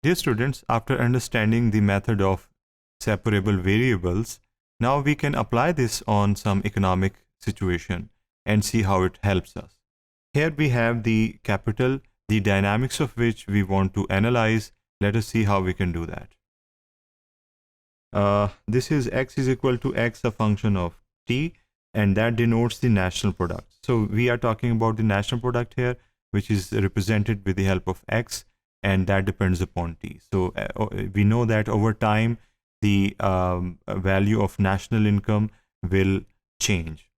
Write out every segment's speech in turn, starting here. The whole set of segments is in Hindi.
Dear students, after understanding the method of separable variables, now we can apply this on some economic situation and see how it helps us. Here we have the capital, the dynamics of which we want to analyze. Let us see how we can do that. This is x is equal to x, a function of t, and that denotes the national product. So we are talking about the national product here, which is represented with the help of x, and that depends upon t. So we know that over time, the value of national income will change,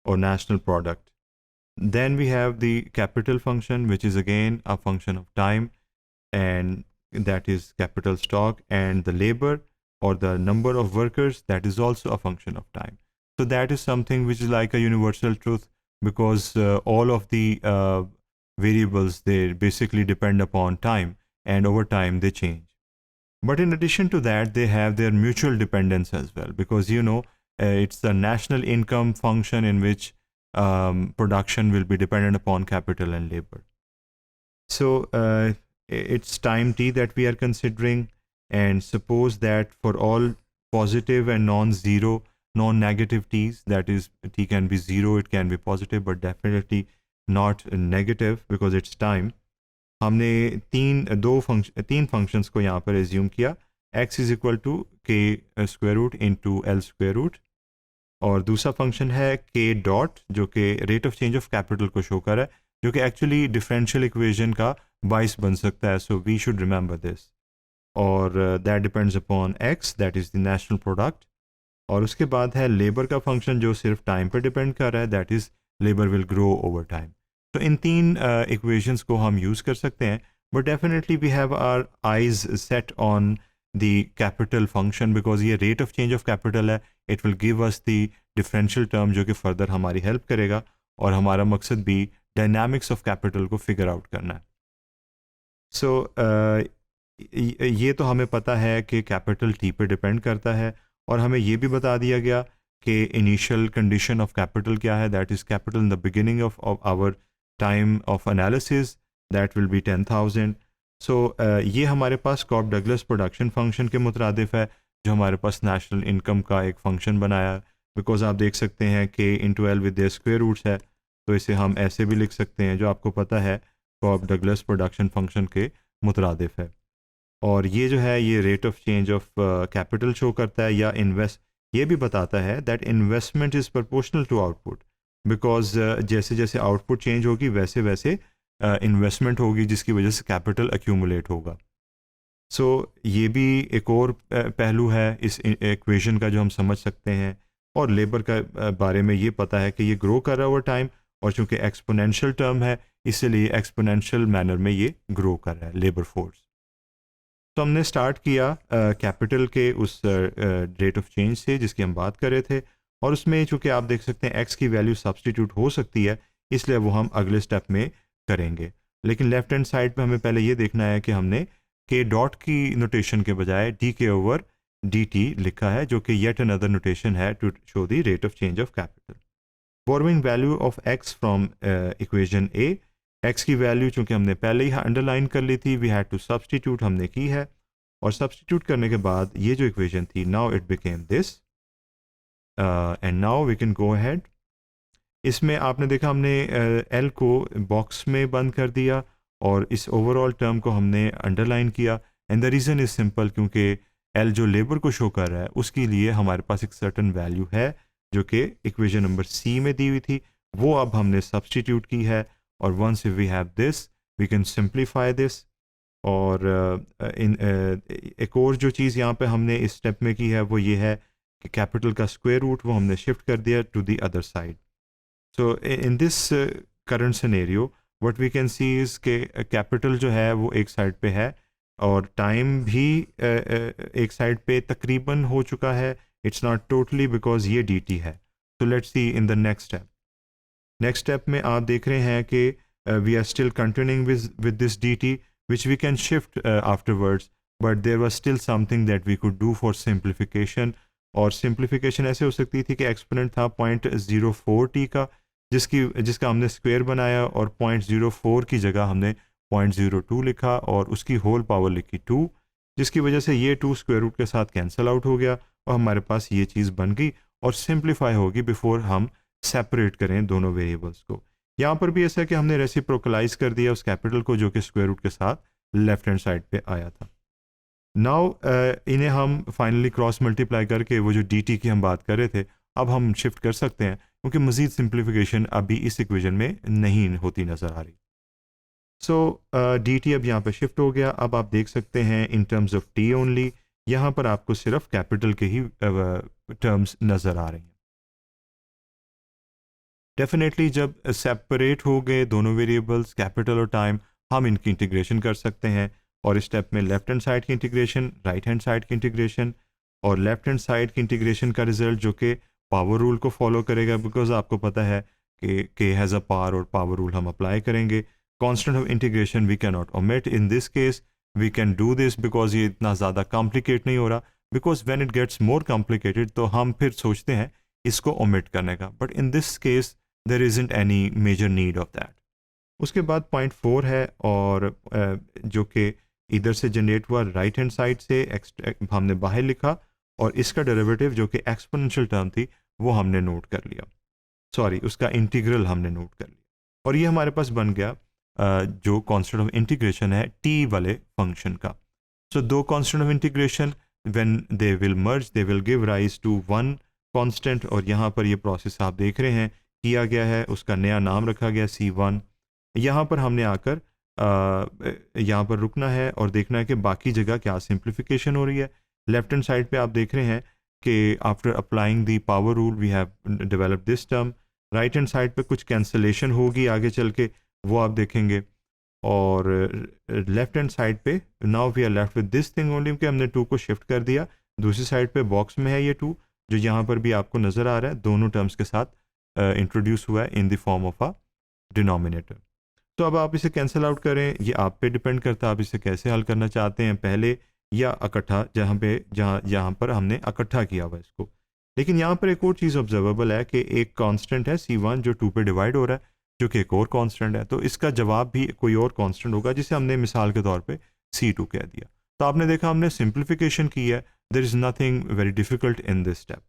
or national product. Then we have the capital function, which is again a function of time, and that is capital stock, and the labor or the number of workers, that is also a function of time. So that is something which is like a universal truth, because all of the variables, they basically depend upon time, and over time they change. But in addition to that, they have their mutual dependence as well, because it's the national income function in which production will be dependent upon capital and labor. So it's time t that we are considering, and suppose that for all positive and non-zero, non-negative t's, that is, t can be 0, it can be positive, but definitely not negative because it's time. हमने तीन फंक्शंस को यहाँ पर एज्यूम किया, x is equal to K square root into L square root, और दूसरा फंक्शन है k डॉट, जो कि rate of change of capital को शो कर रहा है, जो कि एक्चुअली डिफरेंशियल इक्वेशन का बाइस बन सकता है. So we should remember this. और that depends upon x, that is the national product. और उसके बाद है लेबर का फंक्शन जो सिर्फ टाइम पर डिपेंड कर रहा है, that is labour will grow over time. तो इन तीन इक्वेशंस को हम यूज़ कर सकते हैं, but definitely we have our eyes set on the capital function, because ये rate of change of capital है. It will give us the differential term, जो कि फर्दर हमारी हेल्प करेगा, और हमारा मकसद भी डायनामिक्स ऑफ कैपिटल को फिगर आउट करना है. सो ये तो हमें पता है कि कैपिटल टी पे डिपेंड करता है, और हमें ये भी बता दिया गया कि इनिशियल कंडीशन ऑफ कैपिटल क्या है, that is capital in the beginning of our time of analysis, that will be 10,000. So ये हमारे पास कॉप डगलस प्रोडक्शन फंक्शन के मुतरादिफ है, जो हमारे पास नेशनल इनकम का एक फंक्शन बनाया, बिकॉज आप देख सकते हैं कि into L with their square roots है, तो इसे हम ऐसे भी लिख सकते हैं, जो आपको पता है कॉप डगलस प्रोडक्शन फंक्शन के मुतरादिफ है. और ये जो है, ये rate of change of capital show करता है, या ये भी बताता है that investment is proportional to output, because जैसे जैसे आउटपुट चेंज होगी वैसे वैसे इन्वेस्टमेंट होगी, जिसकी वजह से कैपिटल एक्यूमुलेट होगा. सो ये भी एक और पहलू है इस इक्वेशन का जो हम समझ सकते हैं. और लेबर का बारे में ये पता है कि ये ग्रो कर रहा है ओवर टाइम, और चूँकि एक्सपोनेंशियल टर्म है, इसलिए एक्सपोनेंशियल मैनर में ये ग्रो कर रहा है लेबर फोर्स. तो हमने स्टार्ट किया कैपिटल के उस रेट ऑफ चेंज से जिसकी हम बात कर रहे थे, और उसमें चूँकि आप देख सकते हैं x की वैल्यू सब्सटीट्यूट हो सकती है, इसलिए वो हम अगले स्टेप में करेंगे. लेकिन लेफ्ट हैंड साइड पे हमें पहले ये देखना है कि हमने k डॉट की नोटेशन के बजाय dk ओवर dt लिखा है, जो कि येट अनदर नोटेशन है to show the rate of change of capital. Borrowing value of x from equation a, x की वैल्यू चूँकि हमने पहले ही अंडरलाइन कर ली थी, वी हैड टू सब्सटीट्यूट, हमने की है, और सब्सटीट्यूट करने के बाद ये जो इक्वेशन थी, now it became this, and now we can go ahead. इसमें आपने देखा हमने एल को बॉक्स में बंद कर दिया, और इस ओवरऑल टर्म को हमने अंडरलाइन किया. And the reason is simple, क्योंकि एल जो लेबर को शो कर रहा है, उसके लिए हमारे पास एक सर्टन वैल्यू है, जो कि इक्वेशन नंबर सी में दी हुई थी, वो अब हमने सब्सटीट्यूट की है. और once if we have this, we can simplify this. और एक और जो चीज़ यहाँ पे हमने इस स्टेप में की है, वो ये है कि कैपिटल का स्क्वायर रूट वो हमने शिफ्ट कर दिया to the other side. So in this current scenario what we can see is K capital जो है वो एक साइड पे है, और टाइम भी एक साइड पे तकरीबन हो चुका है. इट्स नॉट टोटली, बिकॉज ये डी टी है. So let's see in the next step. Next step में आप देख रहे हैं कि we are still continuing with this D T, which we can shift afterwards, but there was still something that we could do for simplification. और simplification ऐसे हो सकती थी कि एक्सपोनेंट था 0.04t का, जिसका हमने स्क्वायर बनाया, और 0.04 की जगह हमने 0.02 लिखा और उसकी होल पावर लिखी 2, जिसकी वजह से ये 2 स्क्वायर रूट के साथ कैंसिल आउट हो गया और हमारे पास ये चीज़ बन गई और सिंप्लीफाई होगी बिफोर हम सेपरेट करें दोनों वेरिएबल्स को। यहाँ पर भी ऐसा है कि हमने रेसिप्रोकलाइज कर दिया उस कैपिटल को जो कि स्क्वायर रूट के साथ लेफ्ट हैंड साइड पे आया था। नाउ इन्हें हम फाइनली क्रॉस मल्टीप्लाई करके वो जो डी टी की हम बात कर रहे थे अब हम शिफ्ट कर सकते हैं, क्योंकि मज़ीद सिंप्लीफिकेशन अभी इस इक्वेशन में नहीं होती नज़र आ रही। सो डी टी अब यहाँ पे शिफ्ट हो गया। अब आप देख सकते हैं in terms of T only, यहाँ पर आपको सिर्फ कैपिटल के ही टर्म्स नज़र आ रहे हैं। डेफिनेटली जब सेपरेट हो गए दोनों वेरिएबल्स कैपिटल और टाइम, हम इनकी इंटीग्रेशन कर सकते हैं और इस स्टेप में लेफ्ट हैंड साइड की इंटीग्रेशन, राइट हैंड साइड की इंटीग्रेशन, और लेफ्ट हैंड साइड की इंटीग्रेशन का रिजल्ट जो कि पावर रूल को फॉलो करेगा, बिकॉज आपको पता है कि के हैज़ अ पावर और पावर रूल हम अप्लाई करेंगे। Constant of integration we can not omit in this case, we can do this because ये इतना ज़्यादा कॉम्प्लिकेट नहीं हो रहा, because when it gets more complicated तो हम फिर सोचते हैं इसको ओमिट करने का, but in this case there isn't any major need of that. उसके बाद पॉइंट 4 है और जो कि इधर से जनरेट हुआ राइट हैंड साइड से हमने बाहर लिखा और इसका डेरिवेटिव जो कि एक्सपोनेंशियल टर्म थी वो हमने नोट कर लिया, सॉरी उसका इंटीग्रल हमने नोट कर लिया और ये हमारे पास बन गया जो कांस्टेंट ऑफ इंटीग्रेशन है टी वाले फंक्शन का। सो दो constant of integration when they will merge they will give rise to one constant, और यहाँ पर ये प्रोसेस आप देख रहे हैं किया गया है, उसका नया नाम रखा गया C1। यहाँ पर हमने आकर यहाँ पर रुकना है और देखना है कि बाकी जगह क्या सिंप्लीफिकेशन हो रही है। लेफ्ट हैंड साइड पे आप देख रहे हैं कि after applying the power rule we have develop this term. Right hand side पे कुछ कैंसलेशन होगी आगे चल के, वो आप देखेंगे। और लेफ्ट हैंड साइड पे now we are left with this thing only कि हमने 2 को शिफ्ट कर दिया, दूसरी साइड पे बॉक्स में है ये 2 जो यहाँ पर भी आपको नज़र आ रहा है, दोनों टर्म्स के साथ इंट्रोड्यूस हुआ है in the form of a denominator. तो अब आप इसे कैंसिल आउट करें, ये आप पे डिपेंड करता है आप इसे कैसे हल करना चाहते हैं, पहले या इकट्ठा, जहाँ पर हमने इकट्ठा किया हुआ इसको। लेकिन यहाँ पर एक और चीज़ ऑब्जर्वेबल है कि एक कांस्टेंट है C1 जो 2 पे डिवाइड हो रहा है, जो कि एक और कांस्टेंट है, तो इसका जवाब भी कोई और कांस्टेंट होगा जिसे हमने मिसाल के तौर पे C2 कह दिया। तो आपने देखा हमने सिंप्लीफिकेशन की है, there is nothing very difficult in this step.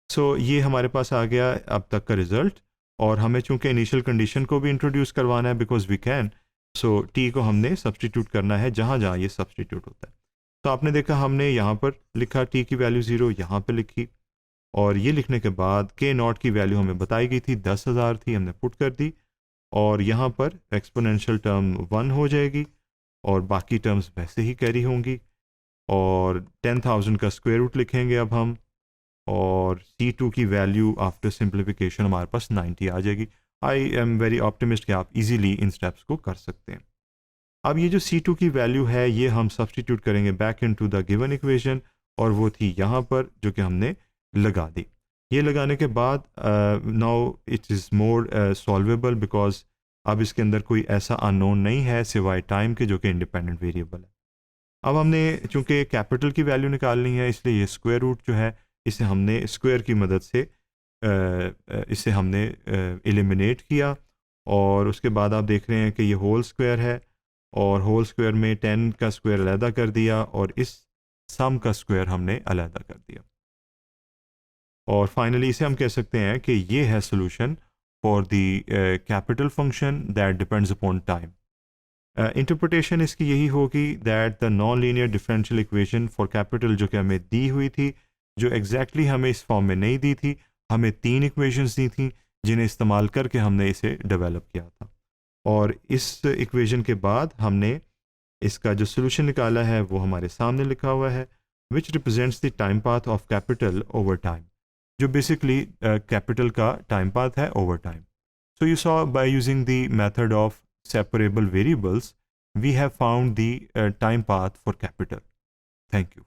So ये हमारे पास आ गया अब तक का रिजल्ट, और हमें चूंकि इनिशियल कंडीशन को भी इंट्रोड्यूस करवाना है because we can, so T को हमने सब्सटीट्यूट करना है जहाँ जहाँ ये सब्सटीट्यूट होता है। तो आपने देखा हमने यहाँ पर लिखा टी की वैल्यू 0, यहाँ पर लिखी, और ये लिखने के बाद के नॉट की वैल्यू हमें बताई गई थी 10,000 थी, हमने पुट कर दी, और यहाँ पर एक्सपोनेंशियल टर्म 1 हो जाएगी और बाकी टर्म्स वैसे ही कैरी होंगी, और 10,000 का स्क्वायर रूट लिखेंगे अब हम, और C2 की वैल्यू आफ्टर सिंप्लीफिकेशन हमारे पास 90 आ जाएगी। आई एम वेरी ऑप्टिमिस्ट कि आप इजीली इन स्टेप्स को कर सकते हैं। अब ये जो C2 की वैल्यू है ये हम सब्सटीट्यूट करेंगे back into the given equation, और वो थी यहाँ पर जो कि हमने लगा दी। ये लगाने के बाद now it is more solvable because अब इसके अंदर कोई ऐसा अननोन नहीं है सिवाय टाइम के जो कि इंडिपेंडेंट वेरिएबल है। अब हमने चूंकि कैपिटल की वैल्यू निकालनी है इसलिए ये स्क्वायर रूट जो है इसे हमने स्क्वायर की मदद से इसे हमने एलिमिनेट किया, और उसके बाद आप देख रहे हैं कि ये होल स्क्वायर है, और होल स्क्वायर में 10 का स्क्वायर अलहदा कर दिया और इस सम का स्क्वायर हमने अलहदा कर दिया, और फाइनली इसे हम कह सकते हैं कि ये है solution for the capital function that depends upon time. Interpretation इसकी यही होगी that the non linear differential equation for capital जो कि हमें दी हुई थी, जो एग्जैक्टली हमें इस फॉर्म में नहीं दी थी, हमें 3 इक्वेशंस दी थी जिन्हें इस्तेमाल करके हमने इसे डेवलप किया था, और इस इक्वेशन के बाद हमने इसका जो सोल्यूशन निकाला है वो हमारे सामने लिखा हुआ है, विच represents the time path of capital over time, जो बेसिकली कैपिटल का टाइम पाथ है over time. So you saw by using the method of separable variables we have found the time path for capital. Thank you.